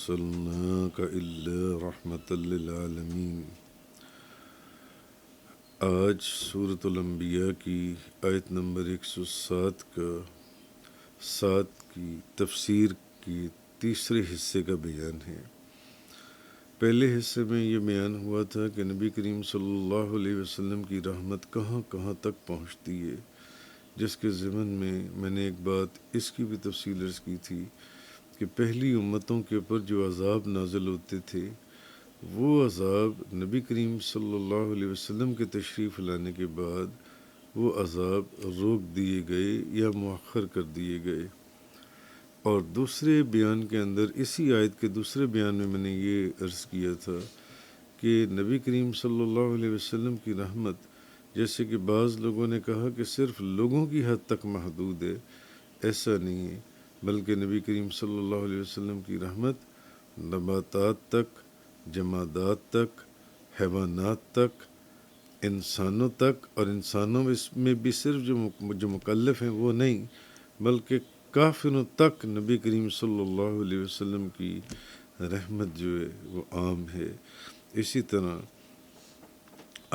أرسلناك إلا رحمة للعالمين۔ آج سورۃ الانبیاء کی آیت نمبر 107 کا 7 کی تفسیر کی تیسرے حصے کا بیان ہے۔ پہلے حصے میں یہ بیان ہوا تھا کہ نبی کریم صلی اللہ علیہ وسلم کی رحمت کہاں کہاں تک پہنچتی ہے، جس کے ضمن میں نے ایک بات اس کی بھی تفصیل عرض کی تھی کہ پہلی امتوں کے اوپر جو عذاب نازل ہوتے تھے وہ عذاب نبی کریم صلی اللہ علیہ وسلم کے تشریف لانے کے بعد وہ عذاب روک دیے گئے یا مؤخر کر دیے گئے۔ اور دوسرے بیان کے اندر، اسی آیت کے دوسرے بیان میں نے یہ عرض کیا تھا کہ نبی کریم صلی اللہ علیہ وسلم کی رحمت، جیسے کہ بعض لوگوں نے کہا کہ صرف لوگوں کی حد تک محدود ہے، ایسا نہیں ہے، بلکہ نبی کریم صلی اللہ علیہ وسلم کی رحمت نباتات تک، جمادات تک، حیوانات تک، انسانوں تک، اور انسانوں میں بھی صرف جو مکلف ہیں وہ نہیں، بلکہ کافروں تک نبی کریم صلی اللہ علیہ وسلم کی رحمت جو ہے وہ عام ہے۔ اسی طرح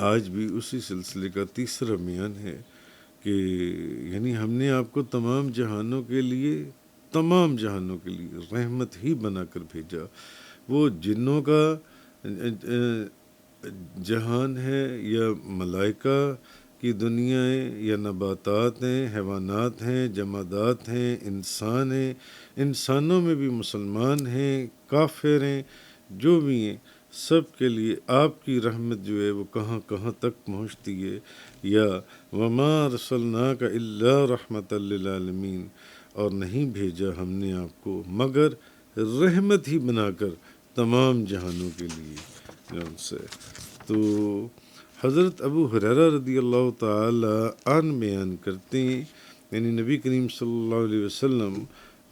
آج بھی اسی سلسلے کا تیسرا بیان ہے کہ یعنی ہم نے آپ کو تمام جہانوں کے لیے رحمت ہی بنا کر بھیجا۔ وہ جنوں کا جہان ہے یا ملائکہ کی دنیا ہے یا نباتات ہیں، حیوانات ہیں، جمادات ہیں، انسان ہیں، انسانوں میں بھی مسلمان ہیں، کافر ہیں، جو بھی ہیں، سب کے لیے آپ کی رحمت جو ہے وہ کہاں کہاں تک پہنچتی ہے۔ یا وما ارسلناک الا رحمۃ للعالمین، اور نہیں بھیجا ہم نے آپ کو مگر رحمت ہی بنا کر تمام جہانوں کے لیے۔ سے تو حضرت ابو ہریرہ رضی اللہ تعالی عنہ بیان کرتے ہیں، یعنی نبی کریم صلی اللہ علیہ وسلم،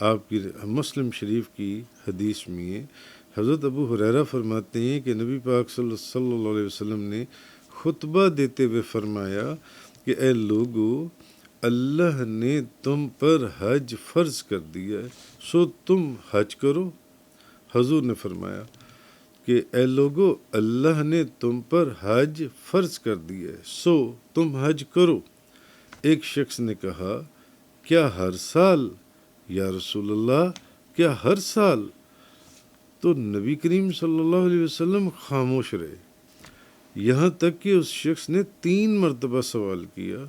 آپ کی مسلم شریف کی حدیث میں ہے، حضرت ابو ہریرہ فرماتے ہیں کہ نبی پاک صلی اللہ علیہ وسلم نے خطبہ دیتے ہوئے فرمایا کہ اے لوگو، اللہ نے تم پر حج فرض کر دیا ہے، سو تم حج کرو۔ حضور نے فرمایا کہ اے لوگو، اللہ نے تم پر حج فرض کر دیا ہے، سو تم حج کرو۔ ایک شخص نے کہا کیا ہر سال یا رسول اللہ، کیا ہر سال؟ تو نبی کریم صلی اللہ علیہ وسلم خاموش رہے، یہاں تک کہ اس شخص نے 3 مرتبہ سوال کیا۔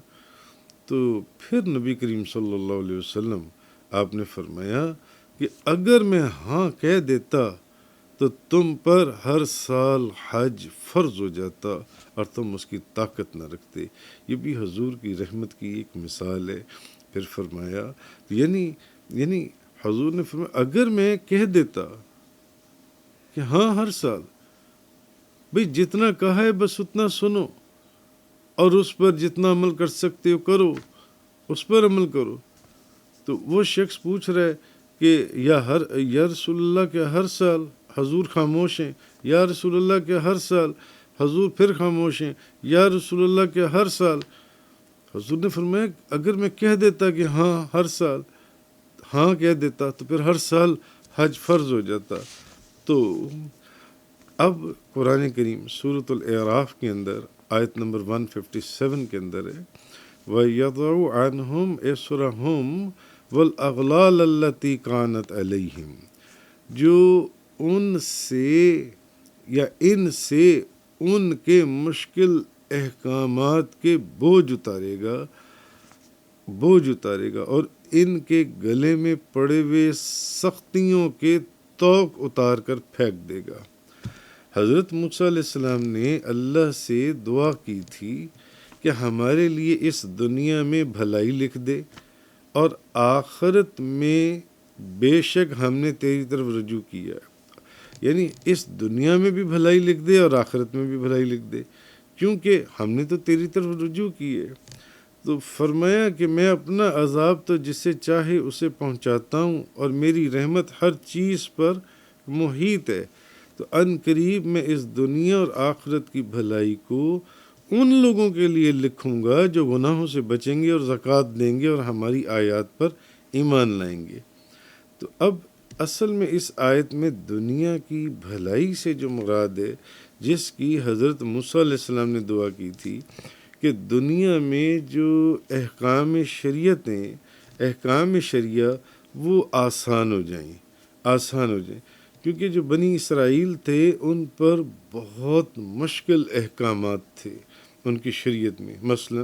تو پھر نبی کریم صلی اللہ علیہ وسلم آپ نے فرمایا کہ اگر میں ہاں کہہ دیتا تو تم پر ہر سال حج فرض ہو جاتا اور تم اس کی طاقت نہ رکھتے۔ یہ بھی حضور کی رحمت کی ایک مثال ہے۔ پھر فرمایا یعنی حضور نے فرمایا اگر میں کہہ دیتا کہ ہاں ہر سال، بھئی جتنا کہا ہے بس اتنا سنو اور اس پر جتنا عمل کر سکتے ہو کرو، اس پر عمل کرو۔ تو وہ شخص پوچھ رہا ہے کہ یا رسول اللہ کیا ہر سال؟ حضور خاموش ہیں۔ یا رسول اللہ کیا ہر سال؟ حضور پھر خاموش ہیں۔ یا رسول اللہ کیا ہر سال؟ حضور نے فرمایا اگر میں کہہ دیتا کہ ہاں ہر سال، ہاں کہہ دیتا تو پھر ہر سال حج فرض ہو جاتا۔ تو اب قرآن کریم سورۃ الاعراف کے اندر آیت نمبر 157 کے اندر ہے وَيَضَعُ عَنْهُمْ إِصْرَهُمْ وَالْأَغْلَالَ الَّتِي كَانَتْ عَلَيْهِمْ، جو ان سے یا ان سے ان کے مشکل احکامات کے بوجھ اتارے گا اور ان کے گلے میں پڑے ہوئے سختیوں کے طوق اتار کر پھینک دے گا۔ حضرت موسیٰ علیہ السلام نے اللہ سے دعا کی تھی کہ ہمارے لیے اس دنیا میں بھلائی لکھ دے اور آخرت میں بے شک ہم نے تیری طرف رجوع کیا ہے، یعنی اس دنیا میں بھی بھلائی لکھ دے اور آخرت میں بھی بھلائی لکھ دے، کیونکہ ہم نے تو تیری طرف رجوع کی ہے۔ تو فرمایا کہ میں اپنا عذاب تو جسے چاہے اسے پہنچاتا ہوں اور میری رحمت ہر چیز پر محیط ہے، تو ان قریب میں اس دنیا اور آخرت کی بھلائی کو ان لوگوں کے لیے لکھوں گا جو گناہوں سے بچیں گے اور زکوٰۃ دیں گے اور ہماری آیات پر ایمان لائیں گے۔ تو اب اصل میں اس آیت میں دنیا کی بھلائی سے جو مراد ہے، جس کی حضرت موسیٰ علیہ السلام نے دعا کی تھی کہ دنیا میں جو احکام شریعتیں، احکام شریعہ وہ آسان ہو جائیں، آسان ہو جائیں، کیونکہ جو بنی اسرائیل تھے ان پر بہت مشکل احکامات تھے ان کی شریعت میں۔ مثلا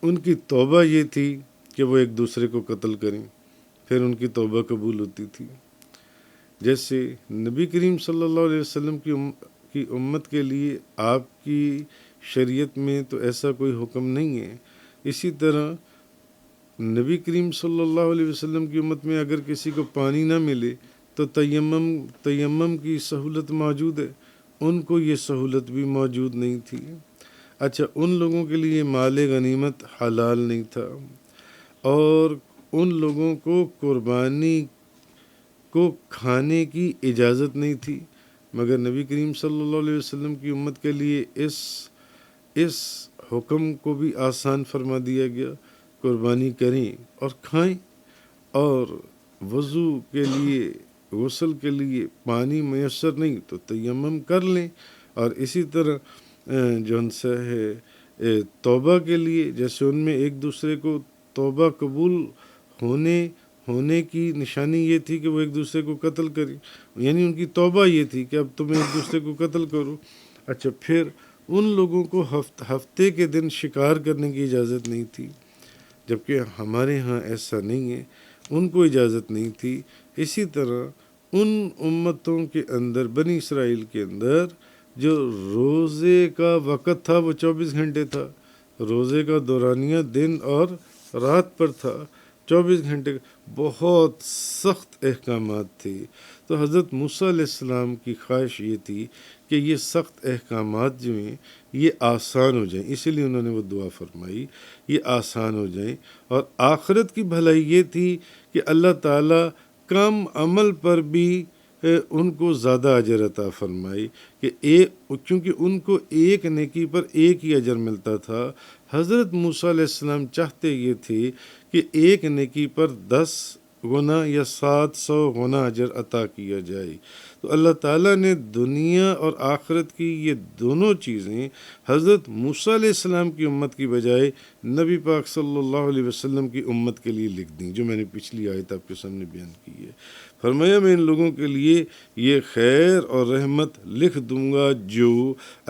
ان کی توبہ یہ تھی کہ وہ ایک دوسرے کو قتل کریں، پھر ان کی توبہ قبول ہوتی تھی۔ جیسے نبی کریم صلی اللہ علیہ وسلم کی امت کے لیے آپ کی شریعت میں تو ایسا کوئی حکم نہیں ہے، اسی طرح نبی کریم صلی اللہ علیہ وسلم کی امت میں اگر کسی کو پانی نہ ملے تو تیمم کی سہولت موجود ہے، ان کو یہ سہولت بھی موجود نہیں تھی۔ اچھا، ان لوگوں کے لیے مال غنیمت حلال نہیں تھا، اور ان لوگوں کو قربانی کو کھانے کی اجازت نہیں تھی، مگر نبی کریم صلی اللہ علیہ وسلم کی امت کے لیے اس حکم کو بھی آسان فرما دیا گیا، قربانی کریں اور کھائیں، اور وضو کے لیے، غسل کے لیے پانی میسر نہیں تو تیمم کر لیں، اور اسی طرح جو ان سے ہے توبہ کے لیے، جیسے ان میں ایک دوسرے کو توبہ قبول ہونے کی نشانی یہ تھی کہ وہ ایک دوسرے کو قتل کریں، یعنی ان کی توبہ یہ تھی کہ اب تم ایک دوسرے کو قتل کرو۔ اچھا، پھر ان لوگوں کو ہفتے کے دن شکار کرنے کی اجازت نہیں تھی، جبکہ ہمارے ہاں ایسا نہیں ہے، ان کو اجازت نہیں تھی۔ اسی طرح ان امتوں کے اندر، بنی اسرائیل کے اندر، جو روزے کا وقت تھا وہ 24 گھنٹے تھا، روزے کا دورانیہ دن اور رات پر تھا، 24 گھنٹے، بہت سخت احکامات تھے۔ تو حضرت موسیٰ علیہ السلام کی خواہش یہ تھی کہ یہ سخت احکامات جو ہیں یہ آسان ہو جائیں، اسی لیے انہوں نے وہ دعا فرمائی، یہ آسان ہو جائیں۔ اور آخرت کی بھلائی یہ تھی کہ اللہ تعالیٰ کم عمل پر بھی ان کو زیادہ اجر عطا فرمائی، کہ کیونکہ ان کو ایک نیکی پر ایک ہی اجر ملتا تھا۔ حضرت موسیٰ علیہ السلام چاہتے یہ تھے کہ ایک نیکی پر 10 گنا یا 700 گنا اجر عطا کیا جائے۔ تو اللہ تعالیٰ نے دنیا اور آخرت کی یہ دونوں چیزیں حضرت موسیٰ علیہ السلام کی امت کی بجائے نبی پاک صلی اللہ علیہ وسلم کی امت کے لیے لکھ دیں، جو میں نے پچھلی آیت آپ کے سامنے بیان کی ہے۔ فرمایا میں ان لوگوں کے لیے یہ خیر اور رحمت لکھ دوں گا جو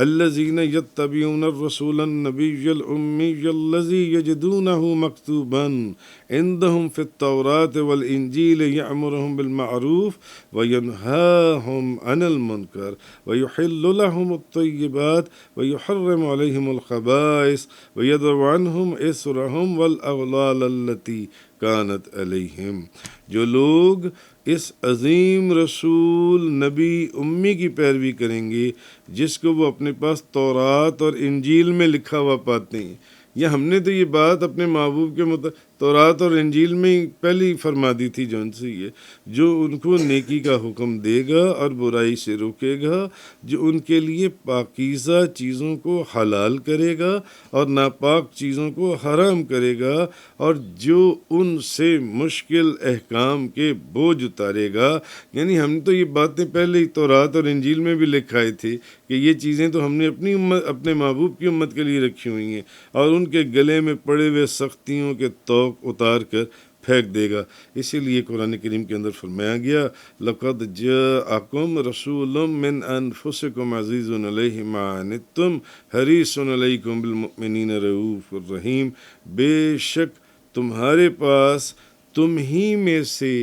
الذین یتبعون الرسول النبی الامی الذی یجدونہ مکتوبا عندهم فی التوراۃ والانجیل یأمرهم بالمعروف وینہاہم عن المنکر ویحل لهم الطیبات ویحرم علیہم الخبائث ویضع عنہم اسرہم والاغلال التی کانت علیہم۔ جو لوگ اس عظیم رسول نبی امی کی پیروی کریں گے جس کو وہ اپنے پاس تورات اور انجیل میں لکھا ہوا پاتے ہیں، یا ہم نے تو یہ بات اپنے محبوب کے تورات اور انجیل میں پہلے ہی فرما دی تھی، جو ان سے یہ جو ان کو نیکی کا حکم دے گا اور برائی سے روکے گا، جو ان کے لیے پاکیزہ چیزوں کو حلال کرے گا اور ناپاک چیزوں کو حرام کرے گا، اور جو ان سے مشکل احکام کے بوجھ اتارے گا۔ یعنی ہم تو یہ باتیں پہلے ہی تورات اور انجیل میں بھی لکھائے تھے کہ یہ چیزیں تو ہم نے اپنی امت، اپنے محبوب کی امت کے لیے رکھی ہوئی ہیں، اور ان کے گلے میں پڑے ہوئے سختیوں کے توق اتار کر پھینک دے گا۔ اسی لیے قرآن کریم کے اندر فرمایا گیا لَقَدْ جَاءَكُمْ رَسُولٌ مِّنْ أَنفُسِكُمْ عَزِيزٌ عَلَيْهِ مَا عَنِتُّمْ حَرِيصٌ عَلَيْكُمْ بِالْمُؤْمِنِينَ رَءُوفٌ رَحِيمٌ۔ بے شک تمہارے پاس تم ہی میں سے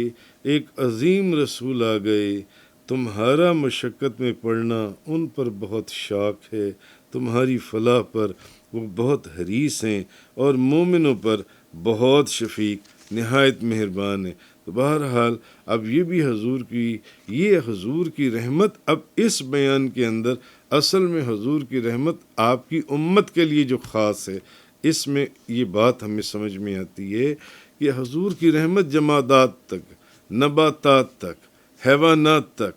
ایک عظیم رسول آ گئے، تمہارا مشقت میں پڑنا ان پر بہت شاق ہے، تمہاری فلاح پر وہ بہت حریص ہیں، اور مومنوں پر بہت شفیق، نہایت مہربان ہے۔ تو بہرحال اب یہ بھی حضور کی رحمت اب اس بیان کے اندر اصل میں حضور کی رحمت آپ کی امت کے لیے جو خاص ہے، اس میں یہ بات ہمیں سمجھ میں آتی ہے کہ حضور کی رحمت جمادات تک، نباتات تک، حیوانات تک،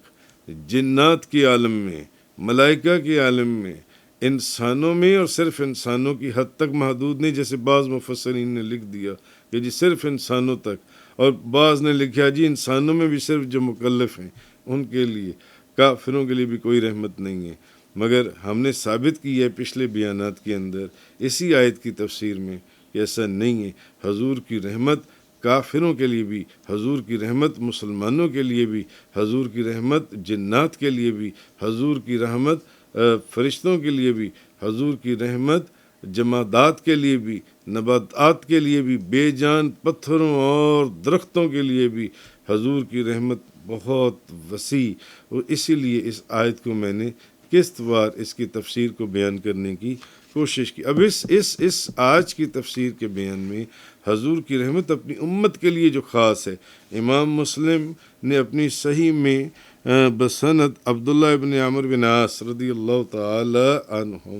جنات کے عالم میں، ملائکہ کے عالم میں، انسانوں میں، اور صرف انسانوں کی حد تک محدود نہیں، جیسے بعض مفسرین نے لکھ دیا کہ جی صرف انسانوں تک، اور بعض نے لکھا جی انسانوں میں بھی صرف جو مکلف ہیں ان کے لیے، کافروں کے لیے بھی کوئی رحمت نہیں ہے۔ مگر ہم نے ثابت کی ہے پچھلے بیانات کے اندر اسی آیت کی تفسیر میں کہ ایسا نہیں ہے۔ حضور کی رحمت کافروں کے لیے بھی، حضور کی رحمت مسلمانوں کے لیے بھی، حضور کی رحمت جنات کے لیے بھی، حضور کی رحمت فرشتوں کے لیے بھی، حضور کی رحمت جمادات کے لیے بھی، نباتات کے لیے بھی، بے جان پتھروں اور درختوں کے لیے بھی حضور کی رحمت بہت وسیع۔ اور اسی لیے اس آیت کو میں نے قسط وار اس کی تفسیر کو بیان کرنے کی کوشش کی۔ اب اس آج کی تفسیر کے بیان میں حضور کی رحمت اپنی امت کے لیے جو خاص ہے، امام مسلم نے اپنی صحیح میں بسند عبداللہ ابن عمرو بن عاص رضی اللہ تعالی عنہ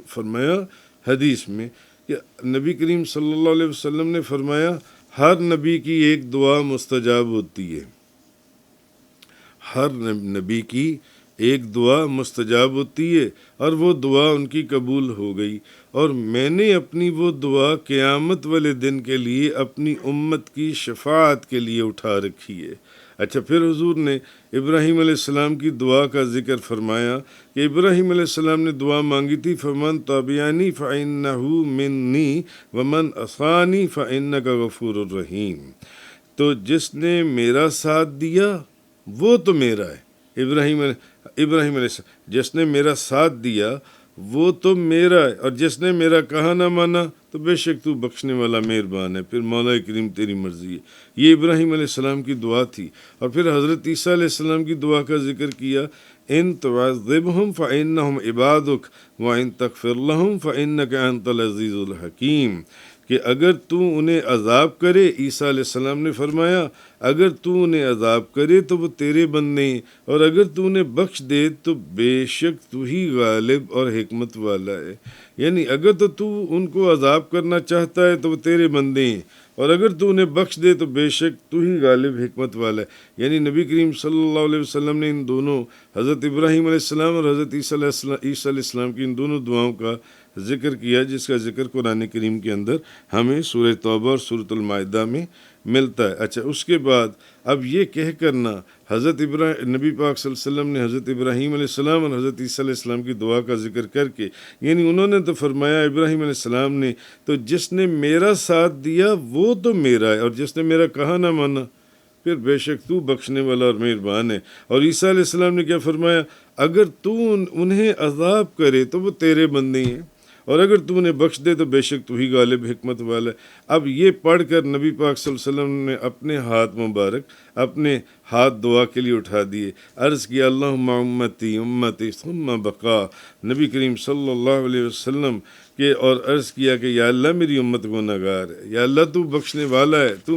فرمایا حدیث میں کہ نبی کریم صلی اللہ علیہ وسلم نے فرمایا ہر نبی کی ایک دعا مستجاب ہوتی ہے، ہر نبی کی ایک دعا مستجاب ہوتی ہے، اور وہ دعا ان کی قبول ہو گئی، اور میں نے اپنی وہ دعا قیامت والے دن کے لیے اپنی امت کی شفاعت کے لیے اٹھا رکھی ہے۔ اچھا، پھر حضور نے ابراہیم علیہ السلام کی دعا کا ذکر فرمایا کہ ابراہیم علیہ السلام نے دعا مانگی تھی، فمن تابعانی فإنہ منی ومن عصانی فإنک غفور الرحیم، تو جس نے میرا ساتھ دیا وہ تو میرا ہے۔ ابراہیم علیہ السلام، جس نے میرا ساتھ دیا وہ تو میرا ہے، اور جس نے میرا کہا نہ مانا تو بے شک تو بخشنے والا مہربان ہے، پھر مولا کریم تیری مرضی ہے۔ یہ ابراہیم علیہ السلام کی دعا تھی۔ اور پھر حضرت عیسیٰ علیہ السلام کی دعا کا ذکر کیا، ان تعذبہم فإنہم عبادک وان تغفر لہم فإنک انت العزیز الحکیم، کہ اگر تو انہیں عذاب کرے، عیسیٰ علیہ السلام نے فرمایا اگر تو انہیں عذاب کرے تو وہ تیرے بندے ہیں، اور اگر تو انہیں بخش دے تو بے شک تو ہی غالب اور حکمت والا ہے۔ یعنی اگر تو ان کو عذاب کرنا چاہتا ہے تو وہ تیرے بندے ہیں، اور اگر تو انہیں بخش دے تو بے شک تو ہی غالب حکمت والا ہے۔ یعنی نبی کریم صلی اللہ علیہ وسلم نے ان دونوں حضرت ابراہیم علیہ السلام اور حضرت عیسیٰ علیہ السلام کی ان دونوں دعاؤں کا ذکر کیا، جس کا ذکر قرآن کریم کے اندر ہمیں سورہ توبہ اور سورۃ المائدہ میں ملتا ہے۔ اچھا، اس کے بعد اب یہ کہہ کرنا حضرت نبی پاک صلی اللہ علیہ وسلم نے حضرت ابراہیم علیہ السلام اور حضرت عیسیٰ علیہ السلام کی دعا کا ذکر کر کے، یعنی انہوں نے تو فرمایا ابراہیم علیہ السلام نے تو جس نے میرا ساتھ دیا وہ تو میرا ہے، اور جس نے میرا کہا نہ مانا پھر بے شک تو بخشنے والا اور مہربان ہے۔ اور عیسیٰ علیہ السلام نے کیا فرمایا، اگر تو انہیں عذاب کرے تو وہ تیرے بندے ہیں، اور اگر تو انہیں بخش دے تو بے شک تو ہی غالب حکمت والا ہے۔ اب یہ پڑھ کر نبی پاک صلی اللہ علیہ وسلم نے اپنے ہاتھ مبارک، اپنے ہاتھ دعا کے لیے اٹھا دیے، عرض کیا اللہم امتی امتی ثم بقا، نبی کریم صلی اللہ علیہ وسلم کے، اور عرض کیا کہ یا اللہ میری امت گناہ گار ہے، یا اللہ تو بخشنے والا ہے، تو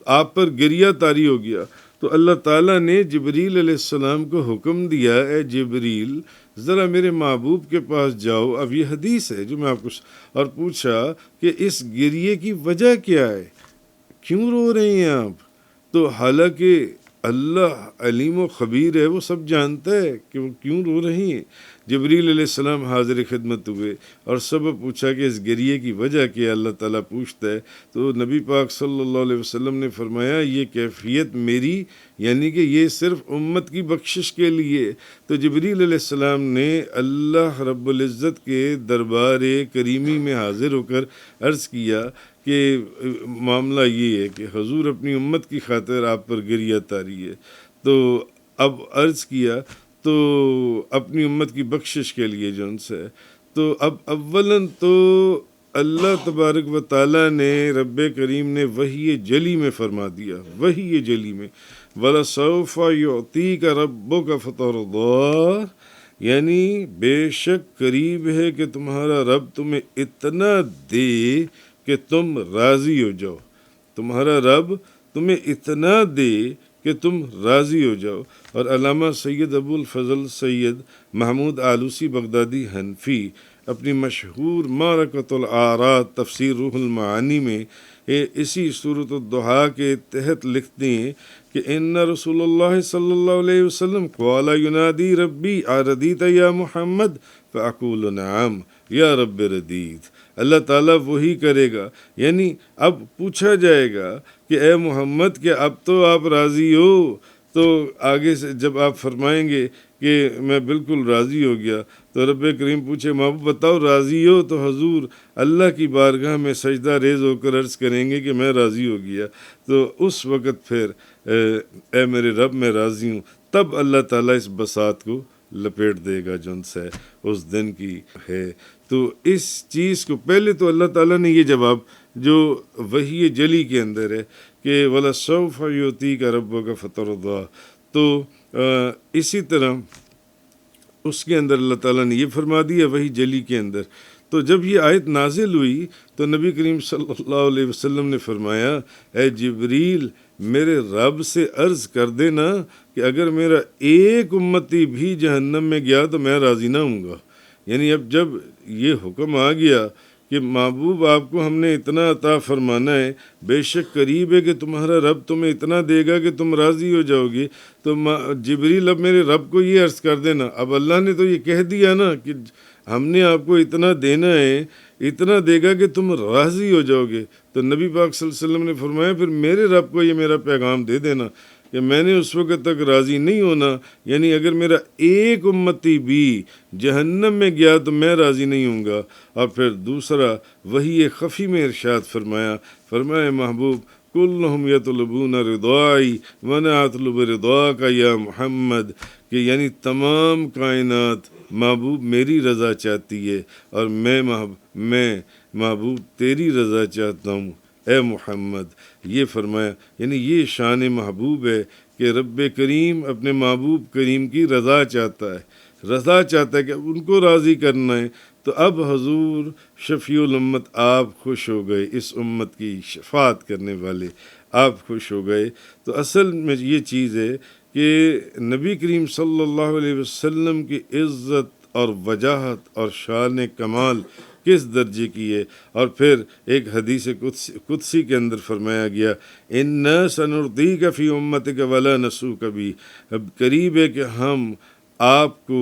آپ پر گریہ طاری ہو گیا۔ تو اللہ تعالیٰ نے جبریل علیہ السلام کو حکم دیا، اے جبریل ذرا میرے محبوب کے پاس جاؤ، اب یہ حدیث ہے جو میں آپ کو، اور پوچھا کہ اس گریے کی وجہ کیا ہے، کیوں رو رہے ہیں آپ؟ تو حالانکہ اللہ علیم و خبیر ہے، وہ سب جانتا ہے کہ وہ کیوں رو رہی ہیں۔ جبریل علیہ السلام حاضر خدمت ہوئے اور سبب پوچھا کہ اس گریے کی وجہ کیا، اللہ تعالیٰ پوچھتا ہے تو نبی پاک صلی اللہ علیہ وسلم نے فرمایا یہ کیفیت میری، یعنی کہ یہ صرف امت کی بخشش کے لیے۔ تو جبریل علیہ السلام نے اللہ رب العزت کے دربار کریمی میں حاضر ہو کر عرض کیا کہ معاملہ یہ ہے کہ حضور اپنی امت کی خاطر آپ پر گریہ طاری ہے۔ تو اب عرض کیا تو اپنی امت کی بخشش کے لیے جو ان سے، تو اب اولاً تو اللہ تبارک و تعالیٰ نے، رب کریم نے وحی جلی میں فرما دیا، وحی جلی میں وَلَسَوْفَ يُعْطِيكَ رَبُّكَ فَتَرْضَىٰ، یعنی بے شک قریب ہے کہ تمہارا رب تمہیں اتنا دے کہ تم راضی ہو جاؤ، تمہارا رب تمہیں اتنا دے کہ تم راضی ہو جاؤ۔ اور علامہ سید ابو الفضل سید محمود آلوسی بغدادی حنفی اپنی مشہور معرکۃ الآرات تفسیر روح المعانی میں اسی سورۃ الضحیٰ کے تحت لکھتے ہیں کہ ان رسول اللہ صلی اللہ علیہ وسلم قال ینادی ربی اردیت یا محمد فاقول نعم یا رب ردیت. اللہ تعالیٰ وہی کرے گا، یعنی اب پوچھا جائے گا کہ اے محمد کہ اب تو آپ راضی ہو، تو آگے سے جب آپ فرمائیں گے کہ میں بالکل راضی ہو گیا تو رب کریم پوچھے محبوب بتاؤ راضی ہو، تو حضور اللہ کی بارگاہ میں سجدہ ریز ہو کر عرض کریں گے کہ میں راضی ہو گیا. تو اس وقت پھر اے میرے رب میں راضی ہوں، تب اللہ تعالیٰ اس بساط کو لپیٹ دے گا جو ان سے اس دن کی ہے. تو اس چیز کو پہلے تو اللہ تعالیٰ نے یہ جواب جو وحی جلی کے اندر ہے کہ وَلَسَوْفَ يُعْطِيكَ رَبُّكَ فَتَرْضَىٰ، تو اسی طرح اس کے اندر اللہ تعالیٰ نے یہ فرما دیا وحی جلی کے اندر. تو جب یہ آیت نازل ہوئی تو نبی کریم صلی اللہ علیہ وسلم نے فرمایا اے جبریل میرے رب سے عرض کر دینا کہ اگر میرا ایک امتی بھی جہنم میں گیا تو میں راضی نہ ہوں گا. یعنی اب جب یہ حکم آ گیا کہ محبوب آپ کو ہم نے اتنا عطا فرمانا ہے، بے شک قریب ہے کہ تمہارا رب تمہیں اتنا دے گا کہ تم راضی ہو جاؤ گے، تو جبریل اب میرے رب کو یہ عرض کر دینا. اب اللہ نے تو یہ کہہ دیا نا کہ ہم نے آپ کو اتنا دینا ہے، اتنا دے گا کہ تم راضی ہو جاؤ گے. تو نبی پاک صلی اللہ علیہ وسلم نے فرمایا پھر میرے رب کو یہ میرا پیغام دے دینا کہ میں نے اس وقت تک راضی نہیں ہونا، یعنی اگر میرا ایک امتی بھی جہنم میں گیا تو میں راضی نہیں ہوں گا. اور پھر دوسرا وحی خفی میں ارشاد فرمایا محبوب کلہم یطلبون رضائی وانا اطلب رضاک یا محمد، کہ یعنی تمام کائنات محبوب میری رضا چاہتی ہے اور میں محبوب تیری رضا چاہتا ہوں اے محمد. یہ فرمایا، یعنی یہ شان محبوب ہے کہ رب کریم اپنے محبوب کریم کی رضا چاہتا ہے کہ ان کو راضی کرنا ہے. تو اب حضور شفیع الامت آپ خوش ہو گئے، اس امت کی شفاعت کرنے والے آپ خوش ہو گئے. تو اصل میں یہ چیز ہے کہ نبی کریم صلی اللہ علیہ وسلم کی عزت اور وجاہت اور شان کمال کس درجے کی ہے. اور پھر ایک حدیث قدسی کے اندر فرمایا گیا اِنَّا سَنُرْضِيكَ فِي أُمَّتِكَ وَلَا نَسُوكَ بِهِ، اب قریب ہے کہ ہم آپ کو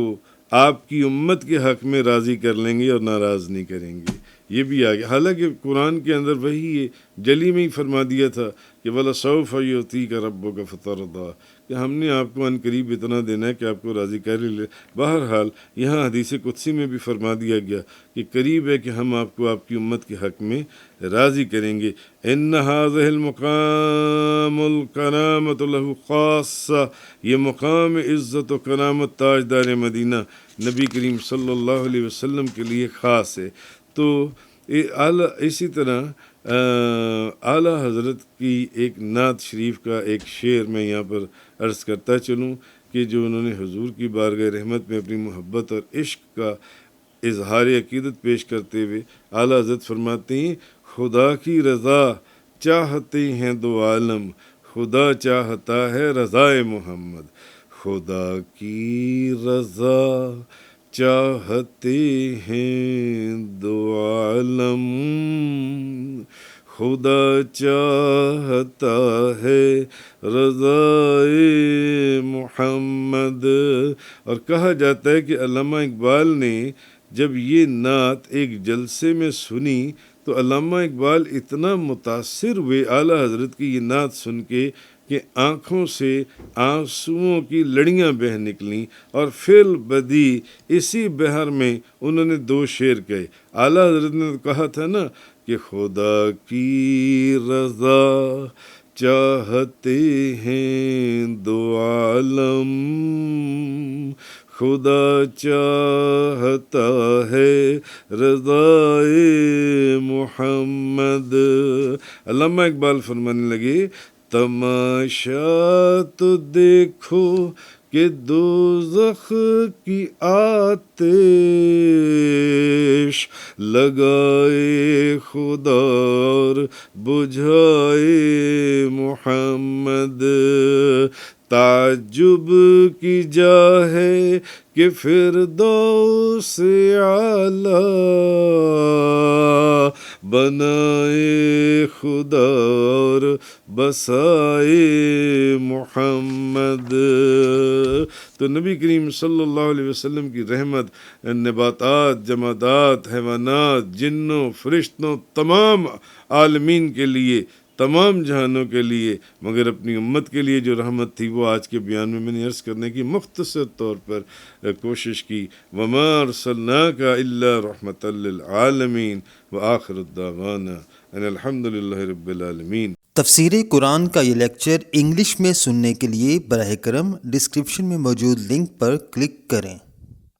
آپ کی امت کے حق میں راضی کر لیں گے اور ناراض نہیں کریں گے. یہ بھی آ گیا، حالانکہ قرآن کے اندر وہی جلی میں ہی فرما دیا تھا کہ وَلَسَوْفَ يُعْطِيكَ رَبُّكَ فَتَرْضَىٰ، کہ ہم نے آپ کو عن قریب اتنا دینا ہے کہ آپ کو راضی کر لے. بہرحال یہاں حدیث قدسی میں بھی فرما دیا گیا کہ قریب ہے کہ ہم آپ کو آپ کی امت کے حق میں راضی کریں گے. ان هذه المقام الکرامۃ له خاصہ، یہ مقام عزت و کرامت تاجدار مدینہ نبی کریم صلی اللہ علیہ وسلم کے لیے خاص ہے. تو اسی طرح اعلیٰ حضرت کی ایک نعت شریف کا ایک شعر میں یہاں پر عرض کرتا چلوں کہ جو انہوں نے حضور کی بارگاہ رحمت میں اپنی محبت اور عشق کا اظہار عقیدت پیش کرتے ہوئے اعلیٰ حضرت فرماتے ہیں خدا کی رضا چاہتے ہیں دو عالم، خدا چاہتا ہے رضائے محمد. خدا کی رضا چاہتے ہیں دو عالم، خدا چاہتا ہے رضائے محمد. اور کہا جاتا ہے کہ علامہ اقبال نے جب یہ نعت ایک جلسے میں سنی تو علامہ اقبال اتنا متاثر ہوئے اعلیٰ حضرت کی یہ نعت سن کے کہ آنکھوں سے آنسوؤں کی لڑیاں بہہ نکلیں، اور فی البدی اسی بہر میں انہوں نے دو شعر کہے. اعلیٰ حضرت نے کہا تھا نا کہ خدا کی رضا چاہتے ہیں دو عالم، خدا چاہتا ہے رضائے محمد. علامہ اقبال فرمانے لگے تماشا تو دیکھو کہ دوزخ کی آتش لگائے خدا اور بجھائے محمد. تعجب کی جا ہے کہ فردوس اعلیٰ بنائے خدا اور بسائے محمد۔ تو نبی کریم صلی اللہ علیہ وسلم کی رحمت نباتات، جمادات، حیوانات، جنوں، فرشتوں، تمام عالمین کے لیے، تمام جہانوں کے لیے، مگر اپنی امت کے لیے جو رحمت تھی وہ آج کے بیان میں نے عرض کرنے کی مختصر طور پر کوشش کی۔ وما ارسلناک الا رحمۃ للعالمین وآخر الدعوانا ان الحمد للہ رب العالمین۔ تفسیر قرآن کا یہ لیکچر انگلش میں سننے کے لیے براہ کرم ڈسکرپشن میں موجود لنک پر کلک کریں۔